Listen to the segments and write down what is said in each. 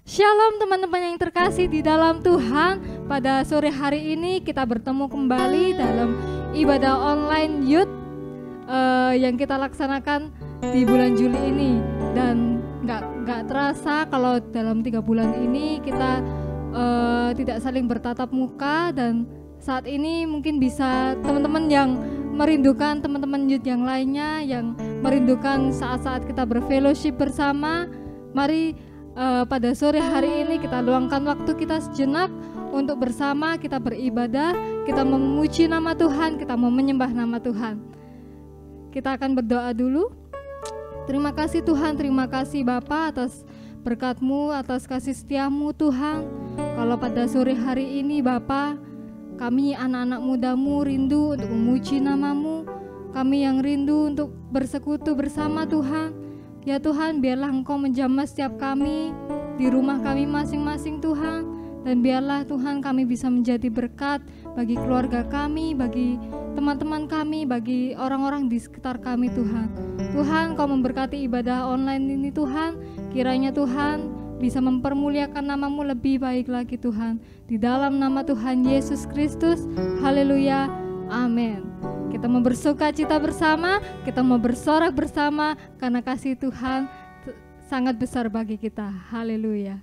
Shalom teman-teman yang terkasih di dalam Tuhan. Pada sore hari ini kita bertemu kembali dalam ibadah online youth yang kita laksanakan di bulan Juli ini. Dan nggak terasa kalau dalam 3 bulan ini kita tidak saling bertatap muka. Dan saat ini mungkin bisa teman-teman yang merindukan teman-teman youth yang lainnya, yang merindukan saat-saat kita berfellowship bersama. Mari pada sore hari ini kita luangkan waktu kita sejenak untuk bersama kita beribadah, kita memuji nama Tuhan, kita mau menyembah nama Tuhan. Kita akan berdoa dulu. Terima kasih Tuhan, terima kasih Bapa atas berkat-Mu, atas kasih setia-Mu Tuhan. Kalau pada sore hari ini Bapa, kami anak-anak muda-Mu rindu untuk memuji nama-Mu, kami yang rindu untuk bersekutu bersama Tuhan. Ya Tuhan, biarlah Engkau menjamah setiap kami di rumah kami masing-masing Tuhan. Dan biarlah Tuhan kami bisa menjadi berkat bagi keluarga kami, bagi teman-teman kami, bagi orang-orang di sekitar kami Tuhan. Tuhan, Kau memberkati ibadah online ini Tuhan. Kiranya Tuhan bisa mempermuliakan nama-Mu lebih baik lagi Tuhan. Di dalam nama Tuhan Yesus Kristus, haleluya, amin. Kita mau bersuka cita bersama, kita mau bersorak bersama karena kasih Tuhan sangat besar bagi kita. Haleluya.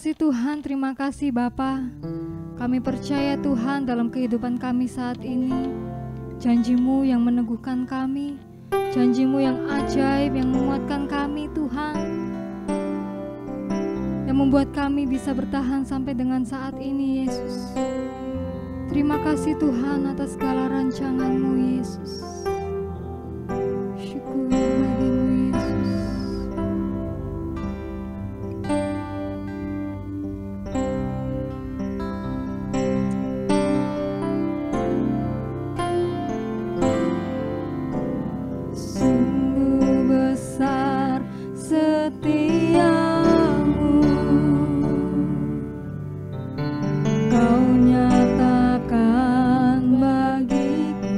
kasih Tuhan, terima kasih Bapa. Kami percaya Tuhan dalam kehidupan kami saat ini, janji-Mu yang meneguhkan kami, janji-Mu yang ajaib yang menguatkan kami Tuhan, yang membuat kami bisa bertahan sampai dengan saat ini Yesus. Terima kasih Tuhan atas segala rancangan-Mu Yesus. Syukur bagimu Yesus. Sungguh besar setiamu, Kau nyatakan bagiku.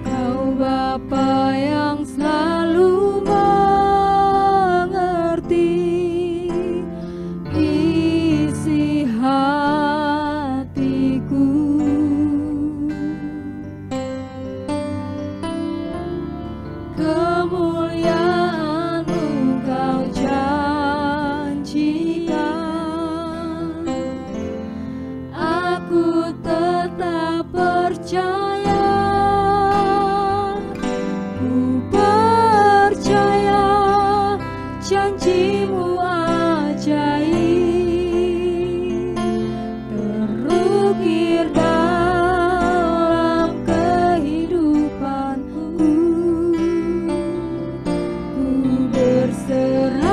Kau Bapa yang selalu mengerti isi hatiku. Kemuliaan-Mu Kau janjikan, aku tetap percaya, ku percaya janji-Mu ajaib, terukir dalam kehidupanku. Ku berserah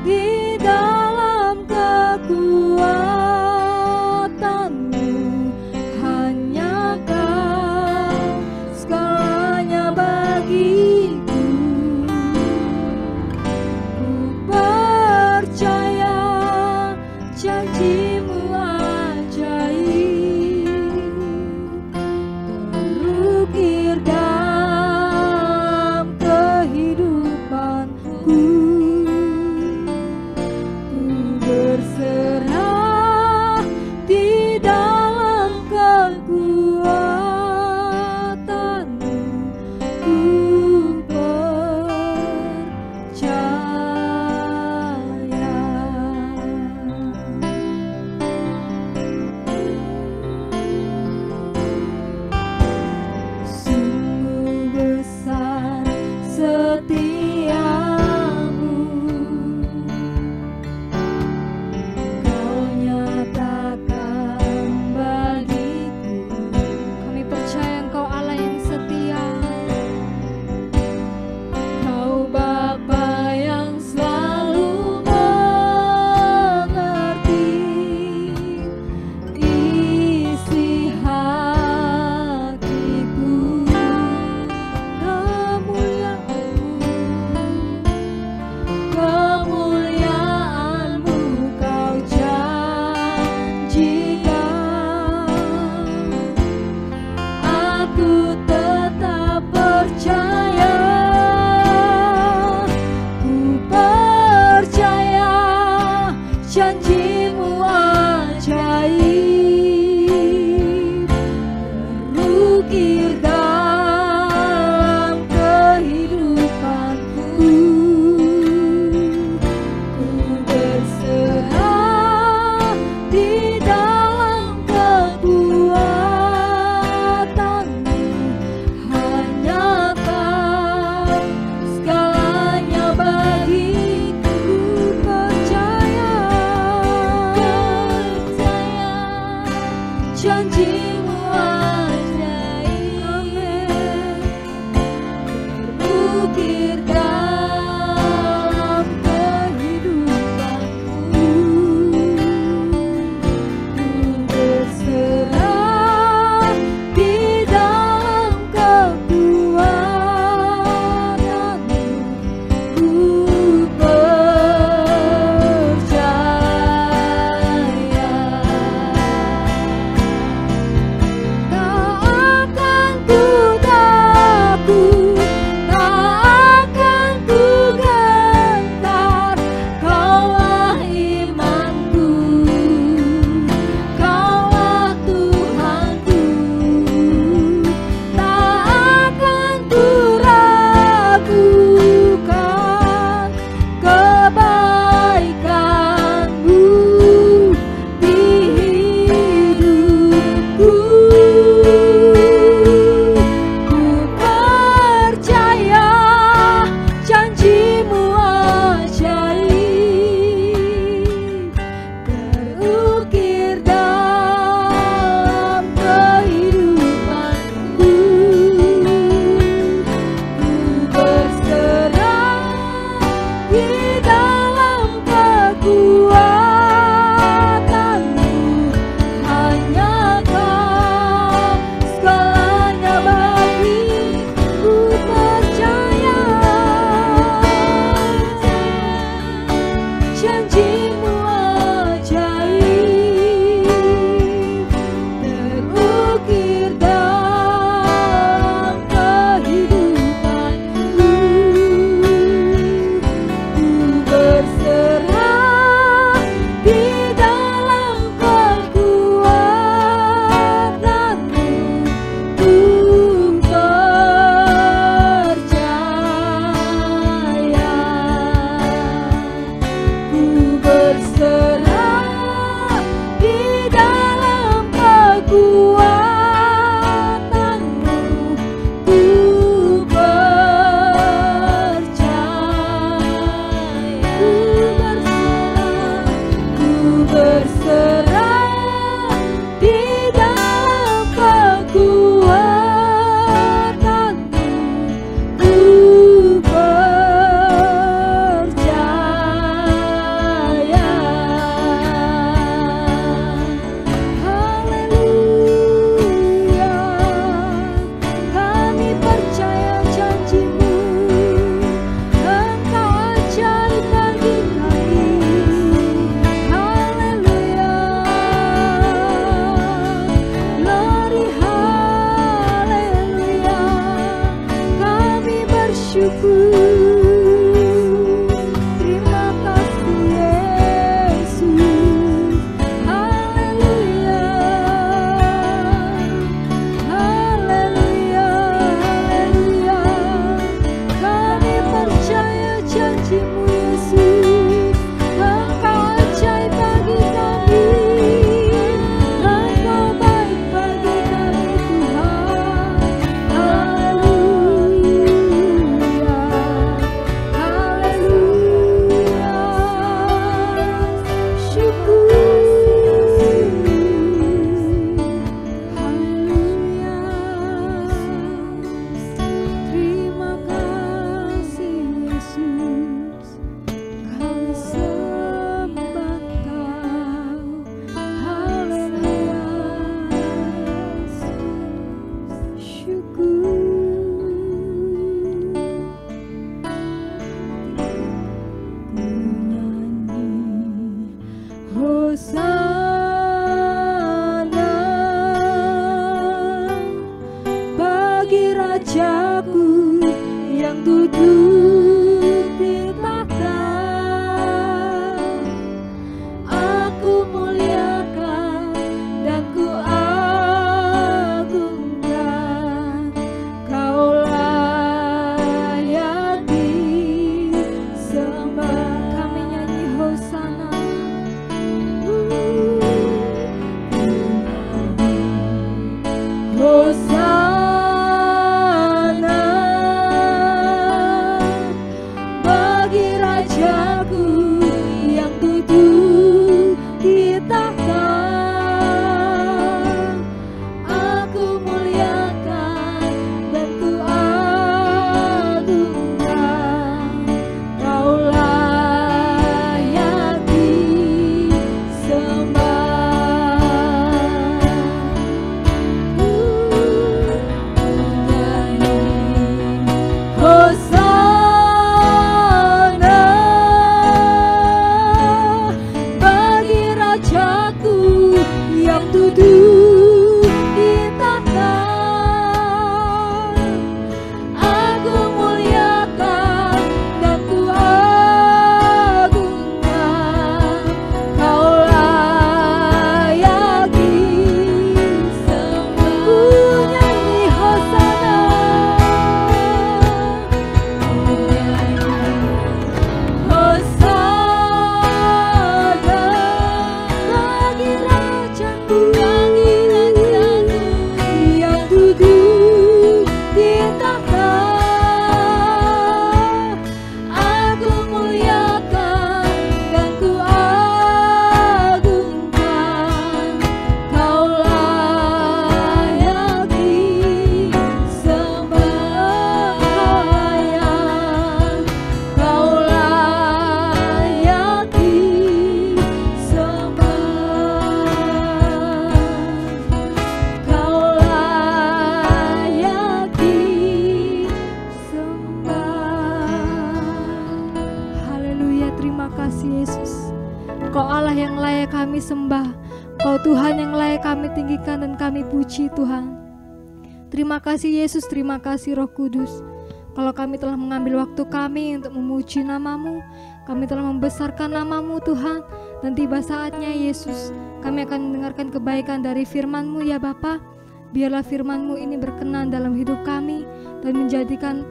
di dalam kekuatan-Mu, hanya Kau segalanya bagiku. Ku percaya Hosana bagi Rajaku yang duduk di tahta. Aku muliakan dan ku agungkan, Kau layak disembah. Kami nyanyi Hosana. Hosana bagi Rajaku yang duduk di tahta. Aku muliakan dan ku agungkan, Kau layak disembah. Hosana bagi Rajaku yang duduk di tahta. Aku muliakan dan ku agungkan, Kau layak disembah. Ku nyanyi Hosana. Hosana bagi Rajaku yang duduk di tahta. Aku muliakan dan ku agungkan, Kau layak disembah. Kau layak disembah. Kau layak disembah. Haleluya, terima kasih Yesus. Kau Allah yang layak kami sembah, Kau Tuhan yang layak kami tinggikan dan kami puji Tuhan. Terima kasih Yesus, terima kasih Roh Kudus. Kalau kami telah mengambil waktu kami untuk memuji nama-Mu, kami telah membesarkan nama-Mu Tuhan, dan tiba saatnya Yesus, kami akan mendengarkan kebaikan dari firman-Mu ya Bapa. Biarlah firman-Mu ini berkenan dalam hidup kami dan menjadikan,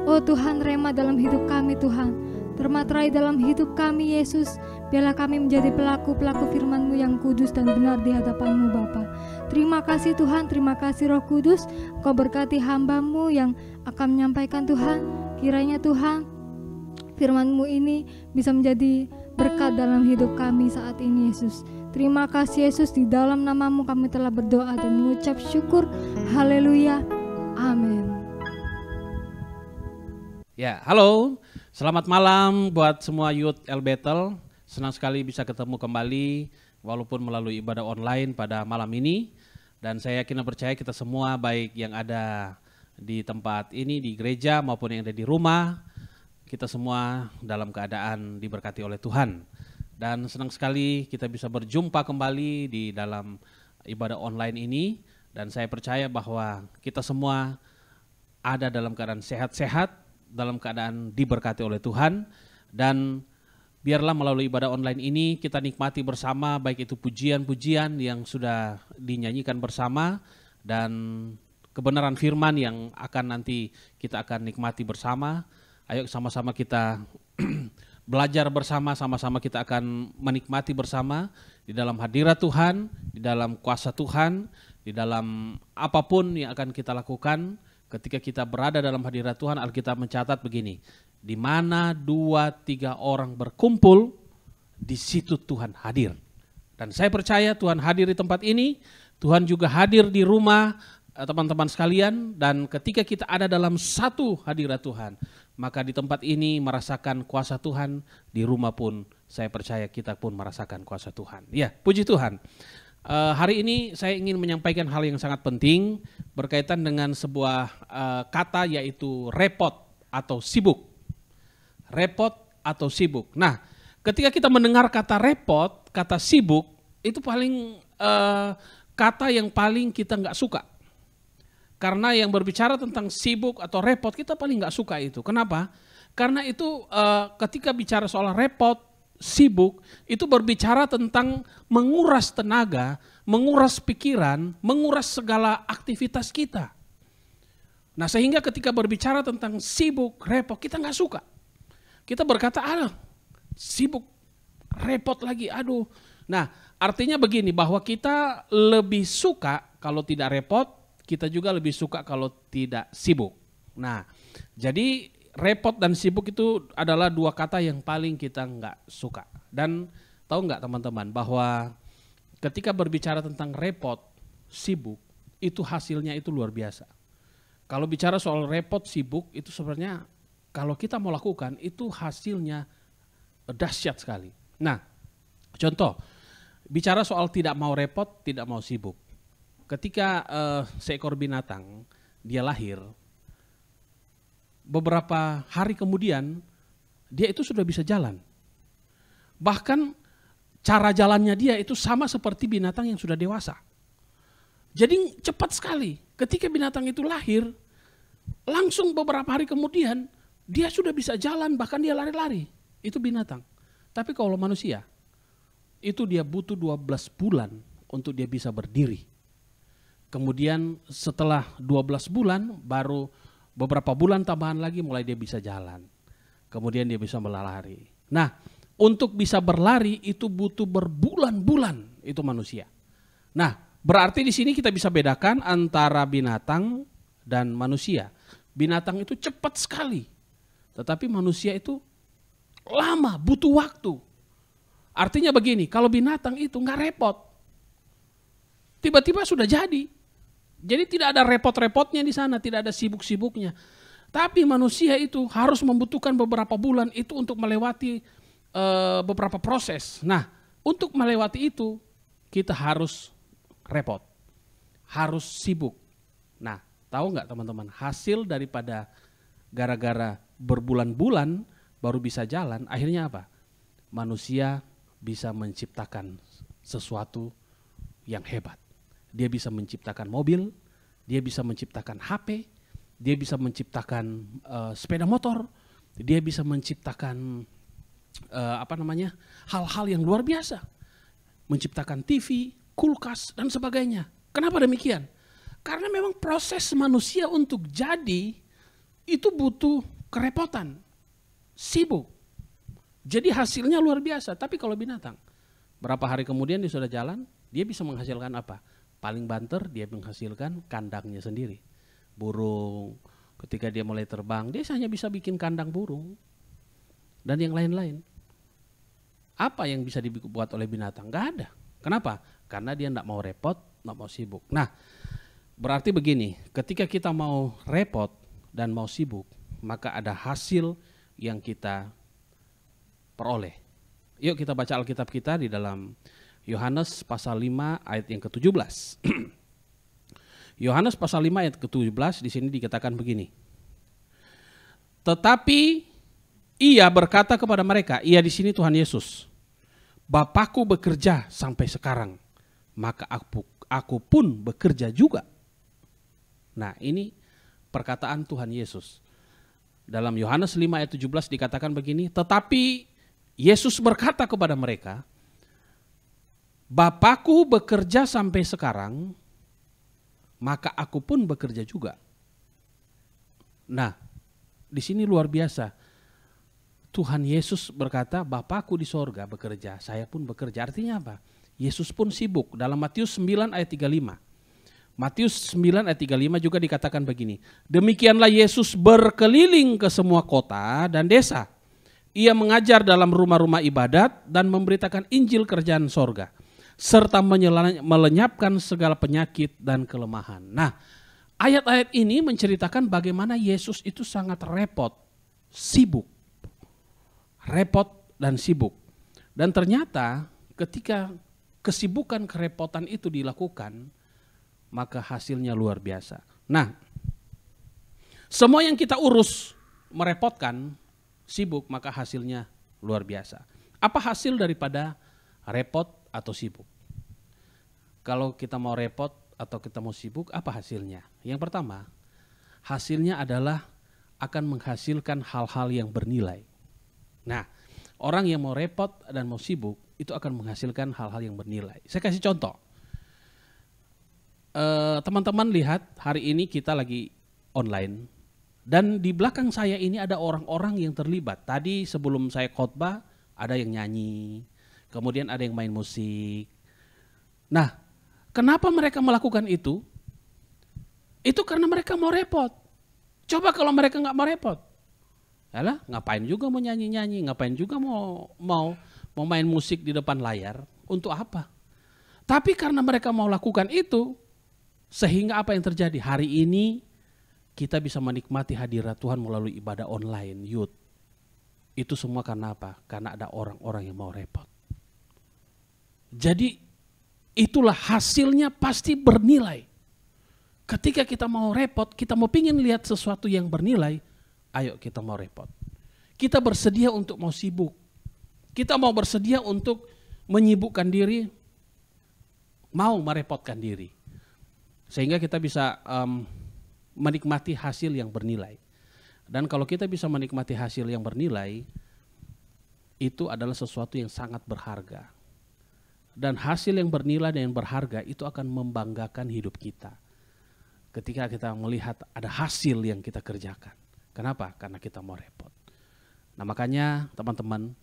oh Tuhan, rema dalam hidup kami Tuhan. Termaterai dalam hidup kami Yesus. Biarlah kami menjadi pelaku-pelaku firman-Mu yang kudus dan benar di hadapan-Mu Bapa. Terima kasih Tuhan, terima kasih Roh Kudus. Kau berkati hamba-Mu yang akan menyampaikan Tuhan. Kiranya Tuhan, firman-Mu ini bisa menjadi berkat dalam hidup kami saat ini Yesus. Terima kasih Yesus, di dalam nama-Mu kami telah berdoa dan mengucap syukur. Haleluya, amin. Ya, halo, selamat malam buat semua Youth El Bethel. Senang sekali bisa ketemu kembali walaupun melalui ibadah online pada malam ini. Dan saya yakin dan percaya kita semua, baik yang ada di tempat ini, di gereja maupun yang ada di rumah, kita semua dalam keadaan diberkati oleh Tuhan. Dan senang sekali kita bisa berjumpa kembali di dalam ibadah online ini. Dan saya percaya bahwa kita semua ada dalam keadaan sehat-sehat, dalam keadaan diberkati oleh Tuhan. Dan biarlah melalui ibadah online ini kita nikmati bersama, baik itu pujian-pujian yang sudah dinyanyikan bersama dan kebenaran firman yang akan nanti kita akan nikmati bersama. Ayo sama-sama kita belajar bersama, sama-sama kita akan menikmati bersama di dalam hadirat Tuhan, di dalam kuasa Tuhan, di dalam apapun yang akan kita lakukan. Ketika kita berada dalam hadirat Tuhan, Alkitab mencatat begini, di mana 2-3 orang berkumpul, di situ Tuhan hadir. Dan saya percaya Tuhan hadir di tempat ini, Tuhan juga hadir di rumah teman-teman sekalian. Dan ketika kita ada dalam satu hadirat Tuhan, maka di tempat ini merasakan kuasa Tuhan, di rumah pun saya percaya kita pun merasakan kuasa Tuhan. Ya, puji Tuhan. Hari ini saya ingin menyampaikan hal yang sangat penting berkaitan dengan sebuah kata, yaitu repot atau sibuk. Repot atau sibuk. Nah, ketika kita mendengar kata repot, kata sibuk, itu paling kata yang paling kita nggak suka. Karena yang berbicara tentang sibuk atau repot, kita paling nggak suka itu. Kenapa? Karena itu ketika bicara soal repot, sibuk, itu berbicara tentang menguras tenaga, menguras pikiran, menguras segala aktivitas kita. Nah, sehingga ketika berbicara tentang sibuk, repot, kita nggak suka. Kita berkata, sibuk, repot lagi, aduh. Nah, artinya begini, bahwa kita lebih suka kalau tidak repot, kita juga lebih suka kalau tidak sibuk. Nah, jadi repot dan sibuk itu adalah dua kata yang paling kita nggak suka. Dan tahu nggak teman-teman, bahwa ketika berbicara tentang repot, sibuk, itu hasilnya itu luar biasa. Kalau bicara soal repot, sibuk, itu sebenarnya kalau kita mau lakukan, itu hasilnya dahsyat sekali. Nah, contoh, bicara soal tidak mau repot, tidak mau sibuk. Ketika seekor binatang, dia lahir, beberapa hari kemudian, dia itu sudah bisa jalan. Bahkan cara jalannya dia itu sama seperti binatang yang sudah dewasa. Jadi cepat sekali. Ketika binatang itu lahir, langsung beberapa hari kemudian dia sudah bisa jalan, bahkan dia lari-lari. Itu binatang. Tapi kalau manusia, itu dia butuh 12 bulan untuk dia bisa berdiri. Kemudian setelah 12 bulan, baru beberapa bulan tambahan lagi mulai dia bisa jalan. Kemudian dia bisa berlari. Nah, untuk bisa berlari itu butuh berbulan-bulan, itu manusia. Nah, berarti di sini kita bisa bedakan antara binatang dan manusia. Binatang itu cepat sekali, tetapi manusia itu lama, butuh waktu. Artinya begini, kalau binatang itu nggak repot, tiba-tiba sudah jadi. Jadi tidak ada repot-repotnya di sana, tidak ada sibuk-sibuknya. Tapi manusia itu harus membutuhkan beberapa bulan itu untuk melewati beberapa proses. Nah, untuk melewati itu kita harus repot, harus sibuk. Nah, tahu nggak teman-teman, hasil daripada gara-gara berbulan-bulan baru bisa jalan, akhirnya apa? Manusia bisa menciptakan sesuatu yang hebat. Dia bisa menciptakan mobil, dia bisa menciptakan HP, dia bisa menciptakan sepeda motor, dia bisa menciptakan hal-hal yang luar biasa, menciptakan TV, kulkas dan sebagainya. Kenapa demikian? Karena memang proses manusia untuk jadi itu butuh kerepotan, sibuk. Jadi hasilnya luar biasa. Tapi kalau binatang, berapa hari kemudian dia sudah jalan, dia bisa menghasilkan apa? Paling banter dia menghasilkan kandangnya sendiri. Burung, ketika dia mulai terbang, dia hanya bisa bikin kandang burung. Dan yang lain-lain. Apa yang bisa dibuat oleh binatang? Gak ada. Kenapa? Karena dia tidak mau repot, tidak mau sibuk. Nah, berarti begini, ketika kita mau repot dan mau sibuk, maka ada hasil yang kita peroleh. Yuk kita baca Alkitab kita di dalam Yohanes pasal 5 ayat yang ke-17. Yohanes pasal 5 ayat ke-17 di sini dikatakan begini. Tetapi ia berkata kepada mereka, ia di sini Tuhan Yesus, Bapakku bekerja sampai sekarang, maka aku pun bekerja juga. Nah, ini perkataan Tuhan Yesus. Dalam Yohanes 5 ayat 17 dikatakan begini, tetapi Yesus berkata kepada mereka, Bapakku bekerja sampai sekarang, maka aku pun bekerja juga. Nah, di sini luar biasa. Tuhan Yesus berkata, Bapakku di sorga bekerja, saya pun bekerja. Artinya apa? Yesus pun sibuk. Dalam Matius 9 ayat 35. Matius 9 ayat 35 juga dikatakan begini. Demikianlah Yesus berkeliling ke semua kota dan desa. Ia mengajar dalam rumah-rumah ibadat dan memberitakan Injil kerajaan sorga. Serta melenyapkan segala penyakit dan kelemahan. Nah, ayat-ayat ini menceritakan bagaimana Yesus itu sangat repot, sibuk. Repot dan sibuk. Dan ternyata ketika kesibukan kerepotan itu dilakukan, maka hasilnya luar biasa. Nah, semua yang kita urus merepotkan, sibuk, maka hasilnya luar biasa. Apa hasil daripada repot atau sibuk? Kalau kita mau repot atau kita mau sibuk, apa hasilnya? Yang pertama, hasilnya adalah akan menghasilkan hal-hal yang bernilai. Nah, orang yang mau repot dan mau sibuk itu akan menghasilkan hal-hal yang bernilai. Saya kasih contoh. Teman-teman lihat hari ini kita lagi online dan di belakang saya ini ada orang-orang yang terlibat. Tadi sebelum saya khotbah ada yang nyanyi, kemudian ada yang main musik. Nah, kenapa mereka melakukan itu? Itu karena mereka mau repot. Coba kalau mereka nggak mau repot, yalah, ngapain juga mau nyanyi-nyanyi, ngapain juga mau main musik di depan layar, untuk apa? Tapi karena mereka mau lakukan itu, sehingga apa yang terjadi? Hari ini kita bisa menikmati hadirat Tuhan melalui ibadah online, youth. Itu semua karena apa? Karena ada orang-orang yang mau repot. Jadi itulah hasilnya pasti bernilai. Ketika kita mau repot, kita mau pingin lihat sesuatu yang bernilai, ayo kita mau repot. Kita bersedia untuk mau sibuk. Kita mau bersedia untuk menyibukkan diri, mau merepotkan diri. Sehingga kita bisa menikmati hasil yang bernilai. Dan kalau kita bisa menikmati hasil yang bernilai, itu adalah sesuatu yang sangat berharga. Dan hasil yang bernilai dan yang berharga itu akan membanggakan hidup kita. Ketika kita melihat ada hasil yang kita kerjakan. Kenapa? Karena kita mau repot. Nah makanya teman-teman,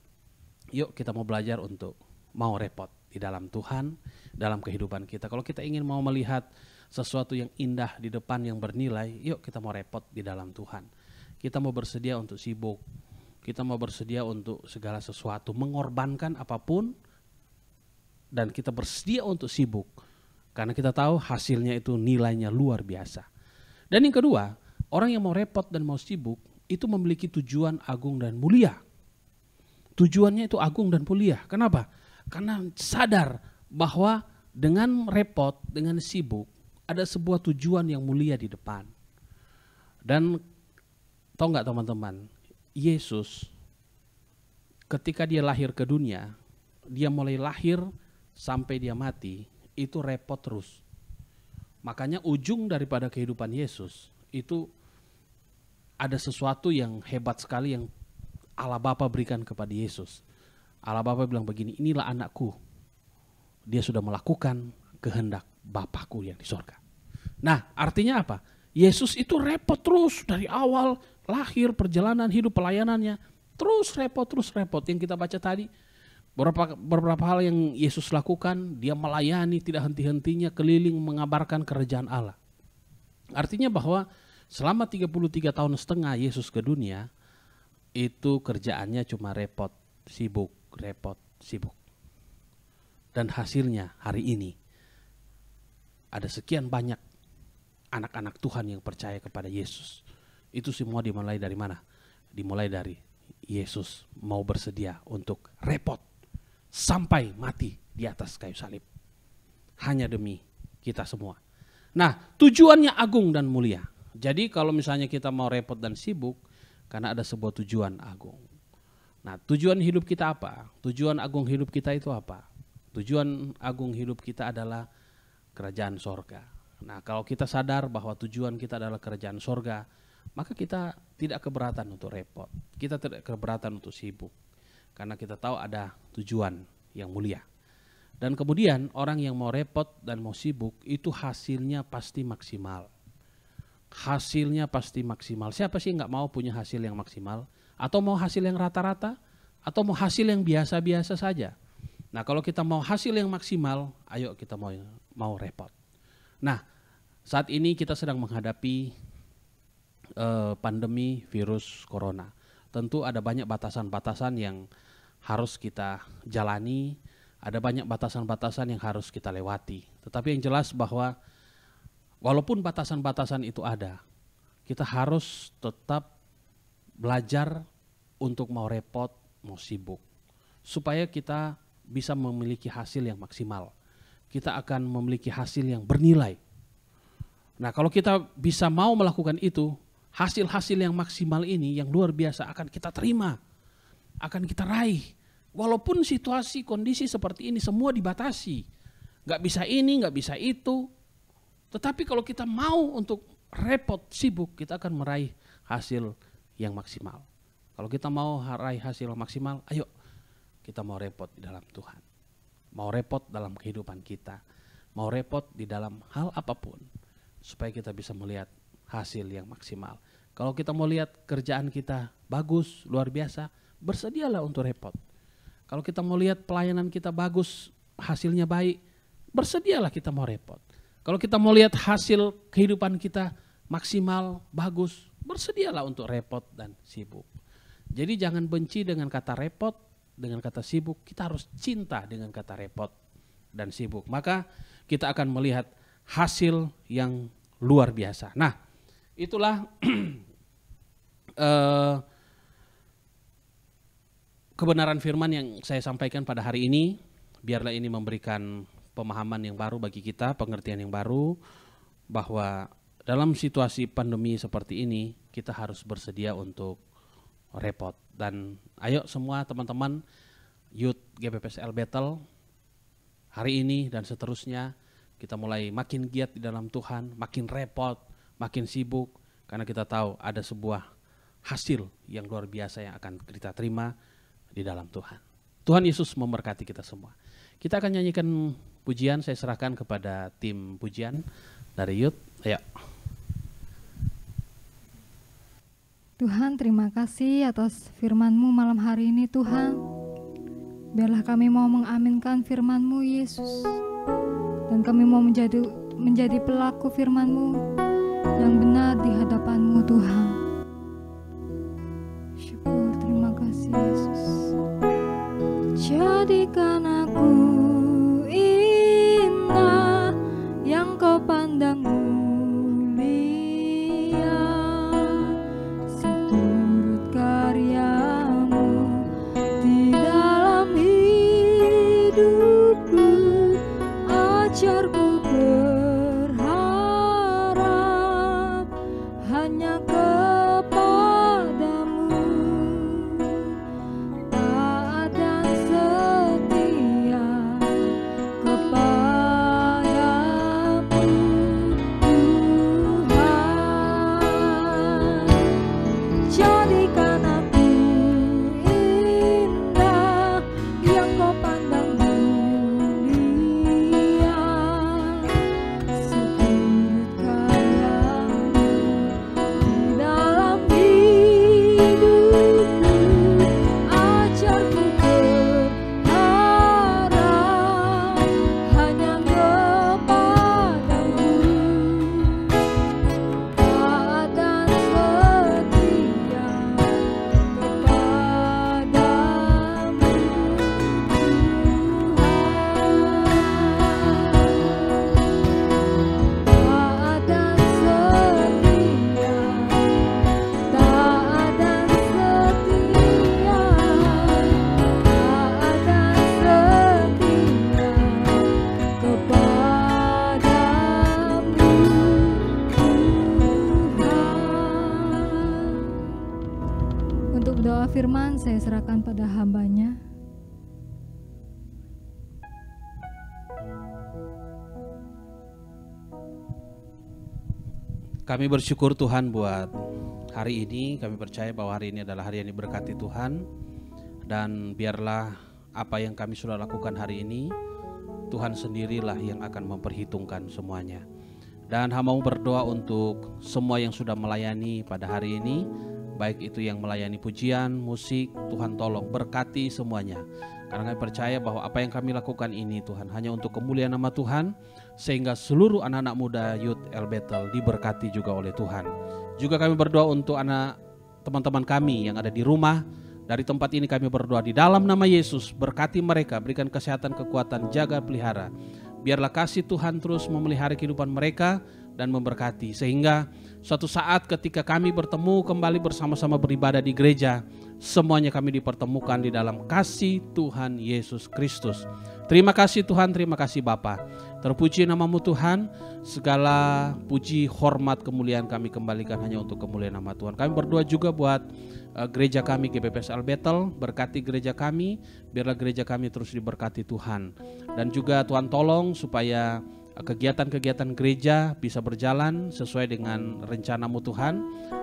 yuk kita mau belajar untuk mau repot di dalam Tuhan, dalam kehidupan kita. Kalau kita ingin mau melihat sesuatu yang indah di depan yang bernilai, yuk kita mau repot di dalam Tuhan. Kita mau bersedia untuk sibuk, kita mau bersedia untuk segala sesuatu, mengorbankan apapun, dan kita bersedia untuk sibuk. Karena kita tahu hasilnya itu nilainya luar biasa. Dan yang kedua, orang yang mau repot dan mau sibuk, itu memiliki tujuan agung dan mulia. Tujuannya itu agung dan mulia. Kenapa? Karena sadar bahwa dengan repot, dengan sibuk, ada sebuah tujuan yang mulia di depan. Dan tahu nggak teman-teman, Yesus ketika dia lahir ke dunia, dia mulai lahir sampai dia mati, itu repot terus. Makanya ujung daripada kehidupan Yesus, itu ada sesuatu yang hebat sekali yang Allah Bapa berikan kepada Yesus. Allah Bapa bilang begini, inilah anakku, dia sudah melakukan kehendak Bapakku yang di sorga. Nah artinya apa? Yesus itu repot terus dari awal lahir, perjalanan hidup, pelayanannya. Terus repot. Yang kita baca tadi, beberapa hal yang Yesus lakukan, dia melayani tidak henti-hentinya keliling mengabarkan kerajaan Allah. Artinya bahwa selama 33 tahun setengah Yesus ke dunia, itu kerjaannya cuma repot, sibuk. Dan hasilnya hari ini, ada sekian banyak anak-anak Tuhan yang percaya kepada Yesus. Itu semua dimulai dari mana? Dimulai dari Yesus mau bersedia untuk repot sampai mati di atas kayu salib. Hanya demi kita semua. Nah, tujuannya agung dan mulia. Jadi kalau misalnya kita mau repot dan sibuk, karena ada sebuah tujuan agung. Nah, tujuan hidup kita apa? Tujuan agung hidup kita itu apa? Tujuan agung hidup kita adalah kerajaan sorga. Nah, kalau kita sadar bahwa tujuan kita adalah kerajaan sorga, maka kita tidak keberatan untuk repot. Kita tidak keberatan untuk sibuk. Karena kita tahu ada tujuan yang mulia. Dan kemudian orang yang mau repot dan mau sibuk, itu hasilnya pasti maksimal. Hasilnya pasti maksimal. Siapa sih nggak mau punya hasil yang maksimal? Atau mau hasil yang rata-rata? Atau mau hasil yang biasa-biasa saja? Nah, kalau kita mau hasil yang maksimal, ayo kita mau repot. Nah, saat ini kita sedang menghadapi pandemi virus corona. Tentu ada banyak batasan-batasan yang harus kita jalani, ada banyak batasan-batasan yang harus kita lewati. Tetapi yang jelas bahwa walaupun batasan-batasan itu ada, kita harus tetap belajar untuk mau repot, mau sibuk. Supaya kita bisa memiliki hasil yang maksimal. Kita akan memiliki hasil yang bernilai. Nah, kalau kita bisa mau melakukan itu, hasil-hasil yang maksimal ini, yang luar biasa akan kita terima, akan kita raih Walaupun situasi, kondisi seperti ini semua dibatasi. Gak bisa ini, gak bisa itu. Tetapi kalau kita mau untuk repot, sibuk, kita akan meraih hasil yang maksimal. Kalau kita mau meraih hasil maksimal, ayo kita mau repot di dalam Tuhan. Mau repot dalam kehidupan kita. Mau repot di dalam hal apapun. Supaya kita bisa melihat hasil yang maksimal. Kalau kita mau lihat kerjaan kita bagus, luar biasa, bersedialah untuk repot. Kalau kita mau lihat pelayanan kita bagus, hasilnya baik, bersedialah kita mau repot. Kalau kita mau lihat hasil kehidupan kita maksimal, bagus, bersedialah untuk repot dan sibuk. Jadi jangan benci dengan kata repot, dengan kata sibuk, kita harus cinta dengan kata repot dan sibuk. Maka kita akan melihat hasil yang luar biasa. Nah, itulah kebenaran firman yang saya sampaikan pada hari ini. Biarlah ini memberikan pemahaman yang baru bagi kita, pengertian yang baru, bahwa dalam situasi pandemi seperti ini kita harus bersedia untuk repot. Dan ayo semua teman-teman Youth GBPSL Bethel, hari ini dan seterusnya kita mulai makin giat di dalam Tuhan, makin repot, makin sibuk, karena kita tahu ada sebuah hasil yang luar biasa yang akan kita terima di dalam Tuhan. Tuhan Yesus memberkati kita semua. Kita akan nyanyikan pujian, saya serahkan kepada tim pujian dari Youth. Ayo. Tuhan, terima kasih atas firman-Mu malam hari ini Tuhan. Biarlah kami mau mengaminkan firman-Mu Yesus. Dan kami mau menjadi pelaku firman-Mu yang benar di hadapan-Mu Tuhan. Syukur, terima kasih Yesus. Jadikan aku indah yang Kau pandang mulia, seturut karya-Mu di dalam hidupku. Ajarku berharap hanya kepadamu, taat dan setia kepadamu Tuhan. Jadikan aku indah yang Kau pandang mulia, seturut karya-Mu di dalam hidupku. Ajarku berharap hanya kepadamu, taat dan setia kepadamu Tuhan. Taat dan setia, taat dan setia, taat dan setia kepadamu Tuhan. Untuk doa firman saya serahkan pada hamba-Nya. Kami bersyukur Tuhan buat hari ini. Kami percaya bahwa hari ini adalah hari yang diberkati Tuhan. Dan biarlah apa yang kami sudah lakukan hari ini, Tuhan sendirilah yang akan memperhitungkan semuanya. Dan hamba-Mu berdoa untuk semua yang sudah melayani pada hari ini, baik itu yang melayani pujian, musik, Tuhan tolong berkati semuanya. Karena kami percaya bahwa apa yang kami lakukan ini Tuhan hanya untuk kemuliaan nama Tuhan, sehingga seluruh anak-anak muda Youth El Bethel diberkati juga oleh Tuhan. Juga kami berdoa untuk anak teman-teman kami yang ada di rumah. Dari tempat ini kami berdoa di dalam nama Yesus, berkati mereka, berikan kesehatan, kekuatan, jaga, pelihara. Biarlah kasih Tuhan terus memelihara kehidupan mereka dan memberkati, sehingga suatu saat ketika kami bertemu kembali bersama-sama beribadah di gereja, semuanya kami dipertemukan di dalam kasih Tuhan Yesus Kristus. Terima kasih Tuhan, terima kasih Bapa. Terpuji namamu Tuhan, segala puji, hormat, kemuliaan kami kembalikan hanya untuk kemuliaan nama Tuhan. Kami berdoa juga buat gereja kami GBPS Bethel, berkati gereja kami, biarlah gereja kami terus diberkati Tuhan. Dan juga Tuhan tolong supaya kegiatan-kegiatan gereja bisa berjalan sesuai dengan rencana-Mu Tuhan,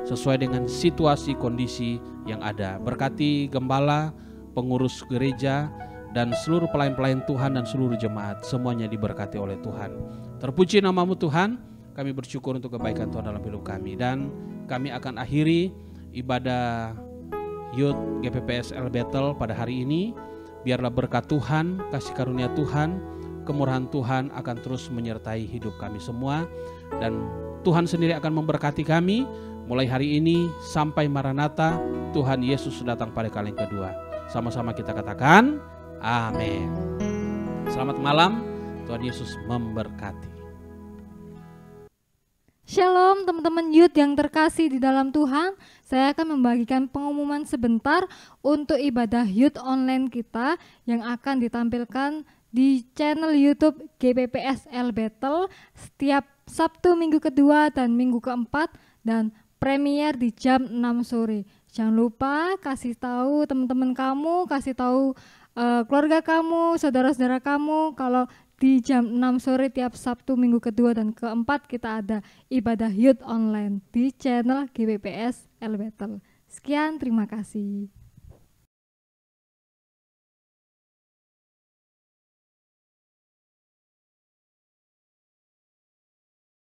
sesuai dengan situasi kondisi yang ada. Berkati gembala, pengurus gereja, dan seluruh pelayan-pelayan Tuhan dan seluruh jemaat, semuanya diberkati oleh Tuhan. Terpuji namamu Tuhan, kami bersyukur untuk kebaikan Tuhan dalam hidup kami. Dan kami akan akhiri ibadah Youth GPPS Bethel pada hari ini. Biarlah berkat Tuhan, kasih karunia Tuhan, kemurahan Tuhan akan terus menyertai hidup kami semua. Dan Tuhan sendiri akan memberkati kami mulai hari ini sampai Maranatha, Tuhan Yesus datang pada kali yang kedua. Sama-sama kita katakan, amin. Selamat malam, Tuhan Yesus memberkati. Shalom teman-teman youth yang terkasih di dalam Tuhan. Saya akan membagikan pengumuman sebentar untuk ibadah youth online kita yang akan ditampilkan di channel YouTube GPPS Bethel setiap Sabtu minggu kedua dan minggu keempat, dan premier di jam 6 sore. Jangan lupa kasih tahu teman-teman kamu, kasih tahu keluarga kamu, saudara-saudara kamu kalau di jam 6 sore tiap Sabtu minggu kedua dan keempat kita ada ibadah youth online di channel GPPS Bethel. Sekian, terima kasih.